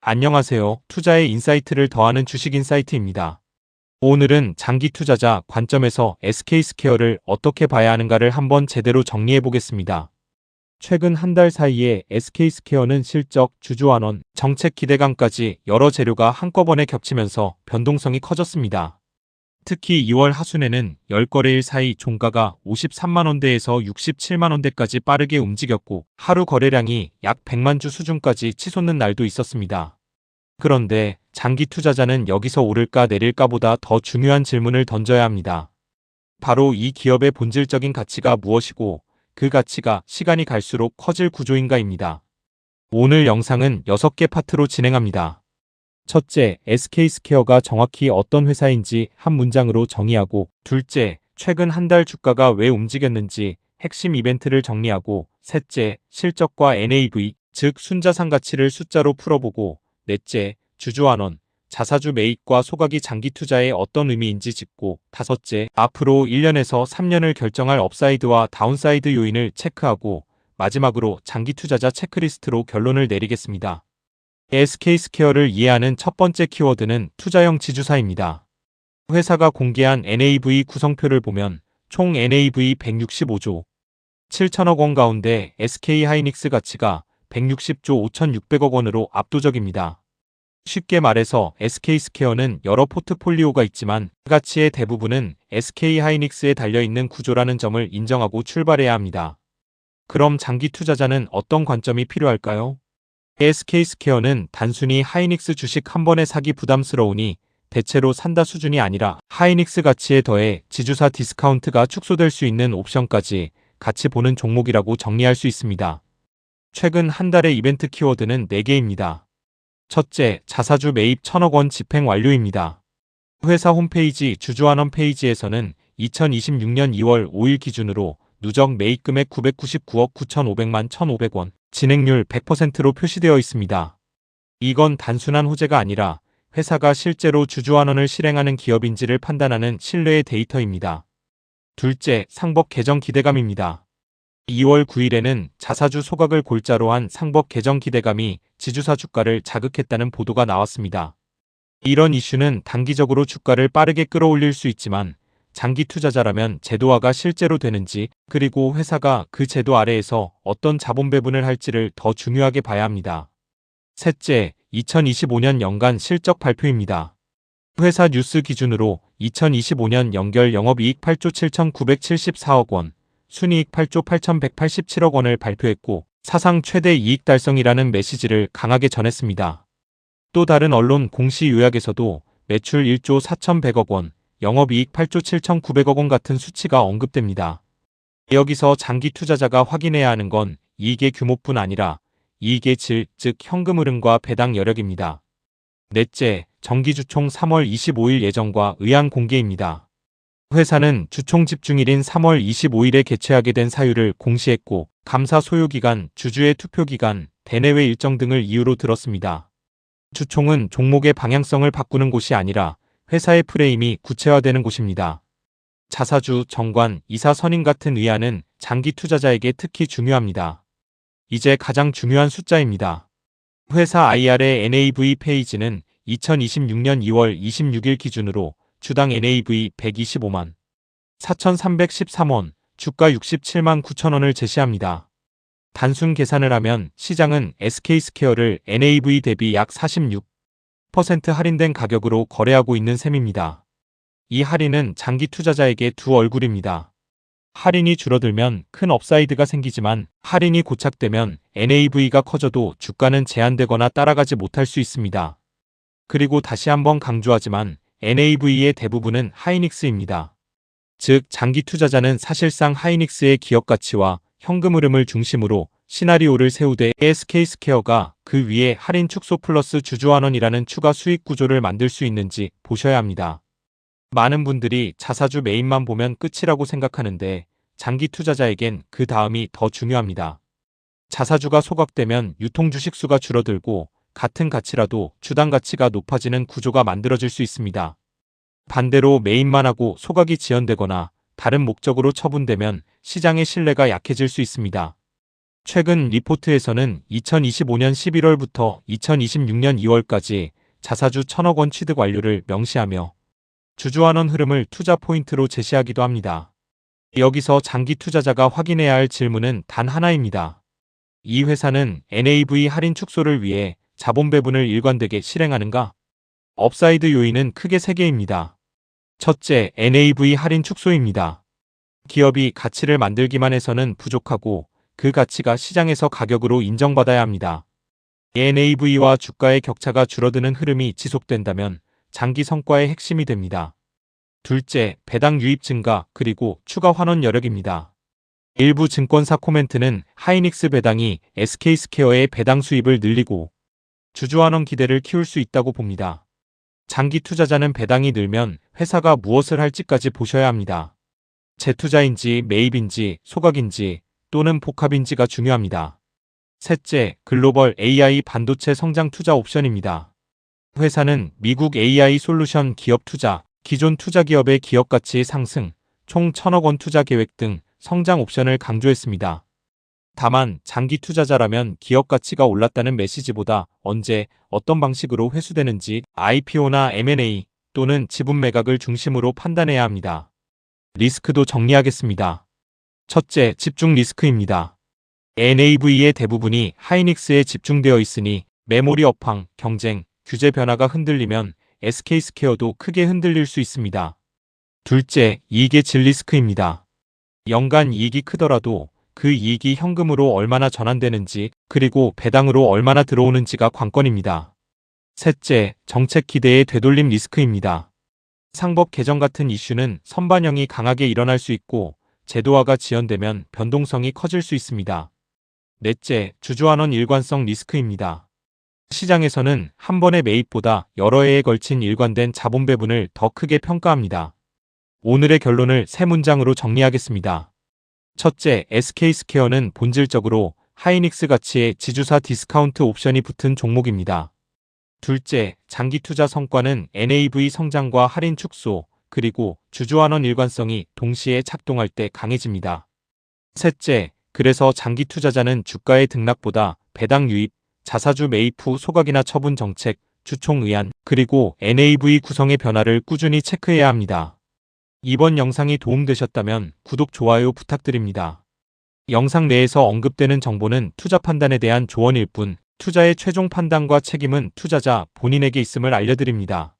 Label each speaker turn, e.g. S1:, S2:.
S1: 안녕하세요. 투자의 인사이트를 더하는 주식 인사이트입니다. 오늘은 장기 투자자 관점에서 SK스퀘어를 어떻게 봐야 하는가를 한번 제대로 정리해 보겠습니다. 최근 한 달 사이에 SK스퀘어는 실적, 주주환원, 정책 기대감까지 여러 재료가 한꺼번에 겹치면서 변동성이 커졌습니다. 특히 2월 하순에는 10거래일 사이 종가가 53만원대에서 67만원대까지 빠르게 움직였고 하루 거래량이 약 100만 주 수준까지 치솟는 날도 있었습니다. 그런데 장기 투자자는 여기서 오를까 내릴까 보다 더 중요한 질문을 던져야 합니다. 바로 이 기업의 본질적인 가치가 무엇이고 그 가치가 시간이 갈수록 커질 구조인가입니다. 오늘 영상은 6개 파트로 진행합니다. 첫째, SK스퀘어가 정확히 어떤 회사인지 한 문장으로 정의하고, 둘째, 최근 한 달 주가가 왜 움직였는지 핵심 이벤트를 정리하고, 셋째, 실적과 NAV, 즉 순자산 가치를 숫자로 풀어보고, 넷째, 주주환원, 자사주 매입과 소각이 장기 투자에 어떤 의미인지 짚고, 다섯째, 앞으로 1년에서 3년을 결정할 업사이드와 다운사이드 요인을 체크하고, 마지막으로 장기 투자자 체크리스트로 결론을 내리겠습니다. SK스퀘어를 이해하는 첫 번째 키워드는 투자형 지주사입니다. 회사가 공개한 NAV 구성표를 보면 총 NAV 165조 7천억 원 가운데 SK하이닉스 가치가 160조 5,600억 원으로 압도적입니다. 쉽게 말해서 SK스퀘어는 여러 포트폴리오가 있지만 그 가치의 대부분은 SK하이닉스에 달려있는 구조라는 점을 인정하고 출발해야 합니다. 그럼 장기 투자자는 어떤 관점이 필요할까요? SK스퀘어는 단순히 하이닉스 주식 한 번에 사기 부담스러우니 대체로 산다 수준이 아니라 하이닉스 가치에 더해 지주사 디스카운트가 축소될 수 있는 옵션까지 같이 보는 종목이라고 정리할 수 있습니다. 최근 한 달의 이벤트 키워드는 4개입니다. 첫째, 자사주 매입 1,000억 원 집행 완료입니다. 회사 홈페이지 주주환원 페이지에서는 2026년 2월 5일 기준으로 누적 매입 금액 999억 9,500만 1,500원, 진행률 100%로 표시되어 있습니다. 이건 단순한 호재가 아니라 회사가 실제로 주주환원을 실행하는 기업인지를 판단하는 신뢰의 데이터입니다. 둘째, 상법 개정 기대감입니다. 2월 9일에는 자사주 소각을 골자로 한 상법 개정 기대감이 지주사 주가를 자극했다는 보도가 나왔습니다. 이런 이슈는 단기적으로 주가를 빠르게 끌어올릴 수 있지만 장기 투자자라면 제도화가 실제로 되는지, 그리고 회사가 그 제도 아래에서 어떤 자본 배분을 할지를 더 중요하게 봐야 합니다. 셋째, 2025년 연간 실적 발표입니다. 회사 뉴스 기준으로 2025년 연결 영업이익 8조 7,974억 원, 순이익 8조 8,187억 원을 발표했고 사상 최대 이익 달성이라는 메시지를 강하게 전했습니다. 또 다른 언론 공시 요약에서도 매출 1조 4,100억 원, 영업이익 8조 7,900억 원 같은 수치가 언급됩니다. 여기서 장기 투자자가 확인해야 하는 건 이익의 규모뿐 아니라 이익의 질, 즉 현금 흐름과 배당 여력입니다. 넷째, 정기주총 3월 25일 예정과 의향 공개입니다. 회사는 주총 집중일인 3월 25일에 개최하게 된 사유를 공시했고 감사 소요기간, 주주의 투표기간, 대내외 일정 등을 이유로 들었습니다. 주총은 종목의 방향성을 바꾸는 곳이 아니라 회사의 프레임이 구체화되는 곳입니다. 자사주, 정관, 이사 선임 같은 의안은 장기 투자자에게 특히 중요합니다. 이제 가장 중요한 숫자입니다. 회사 IR의 NAV 페이지는 2026년 2월 26일 기준으로 주당 NAV 125만 4,313원, 주가 67만 9천원을 제시합니다. 단순 계산을 하면 시장은 SK스퀘어를 NAV 대비 약 46% 할인된 가격으로 거래하고 있는 셈입니다. 이 할인은 장기 투자자에게 두 얼굴입니다. 할인이 줄어들면 큰 업사이드가 생기지만 할인이 고착되면 NAV가 커져도 주가는 제한되거나 따라가지 못할 수 있습니다. 그리고 다시 한번 강조하지만 NAV의 대부분은 하이닉스입니다. 즉 장기 투자자는 사실상 하이닉스의 기업 가치와 현금 흐름을 중심으로 시나리오를 세우되 SK스퀘어가 그 위에 할인 축소 플러스 주주환원이라는 추가 수익 구조를 만들 수 있는지 보셔야 합니다. 많은 분들이 자사주 매입만 보면 끝이라고 생각하는데 장기 투자자에겐 그 다음이 더 중요합니다. 자사주가 소각되면 유통 주식수가 줄어들고 같은 가치라도 주당 가치가 높아지는 구조가 만들어질 수 있습니다. 반대로 매입만 하고 소각이 지연되거나 다른 목적으로 처분되면 시장의 신뢰가 약해질 수 있습니다. 최근 리포트에서는 2025년 11월부터 2026년 2월까지 자사주 1,000억 원 취득 완료를 명시하며 주주환원 흐름을 투자 포인트로 제시하기도 합니다. 여기서 장기 투자자가 확인해야 할 질문은 단 하나입니다. 이 회사는 NAV 할인 축소를 위해 자본 배분을 일관되게 실행하는가? 업사이드 요인은 크게 3개입니다. 첫째, NAV 할인 축소입니다. 기업이 가치를 만들기만 해서는 부족하고 그 가치가 시장에서 가격으로 인정받아야 합니다. NAV와 주가의 격차가 줄어드는 흐름이 지속된다면 장기 성과의 핵심이 됩니다. 둘째, 배당 유입 증가 그리고 추가 환원 여력입니다. 일부 증권사 코멘트는 하이닉스 배당이 SK스퀘어의 배당 수입을 늘리고 주주환원 기대를 키울 수 있다고 봅니다. 장기 투자자는 배당이 늘면 회사가 무엇을 할지까지 보셔야 합니다. 재투자인지 매입인지 소각인지 또는 복합인지가 중요합니다. 셋째, 글로벌 AI 반도체 성장 투자 옵션입니다. 회사는 미국 AI 솔루션 기업 투자, 기존 투자 기업의 기업 가치 상승, 총 1,000억 원 투자 계획 등 성장 옵션을 강조했습니다. 다만 장기 투자자라면 기업 가치가 올랐다는 메시지보다 언제 어떤 방식으로 회수되는지 IPO나 M&A 또는 지분 매각을 중심으로 판단해야 합니다. 리스크도 정리하겠습니다. 첫째, 집중 리스크입니다. NAV의 대부분이 하이닉스에 집중되어 있으니 메모리 업황, 경쟁, 규제 변화가 흔들리면 SK스퀘어도 크게 흔들릴 수 있습니다. 둘째, 이익의 질 리스크입니다. 연간 이익이 크더라도 그 이익이 현금으로 얼마나 전환되는지 그리고 배당으로 얼마나 들어오는지가 관건입니다. 셋째, 정책 기대의 되돌림 리스크입니다. 상법 개정 같은 이슈는 선반영이 강하게 일어날 수 있고 제도화가 지연되면 변동성이 커질 수 있습니다. 넷째, 주주환원 일관성 리스크입니다. 시장에서는 한 번의 매입보다 여러 해에 걸친 일관된 자본 배분을 더 크게 평가합니다. 오늘의 결론을 3문장으로 정리하겠습니다. 첫째, SK스퀘어는 본질적으로 하이닉스 가치의 지주사 디스카운트 옵션이 붙은 종목입니다. 둘째, 장기 투자 성과는 NAV 성장과 할인 축소, 그리고 주주환원 일관성이 동시에 작동할 때 강해집니다. 셋째, 그래서 장기 투자자는 주가의 등락보다 배당 유입, 자사주 매입 후 소각이나 처분 정책, 주총 의안, 그리고 NAV 구성의 변화를 꾸준히 체크해야 합니다. 이번 영상이 도움되셨다면 구독, 좋아요 부탁드립니다. 영상 내에서 언급되는 정보는 투자 판단에 대한 조언일 뿐 투자의 최종 판단과 책임은 투자자 본인에게 있음을 알려드립니다.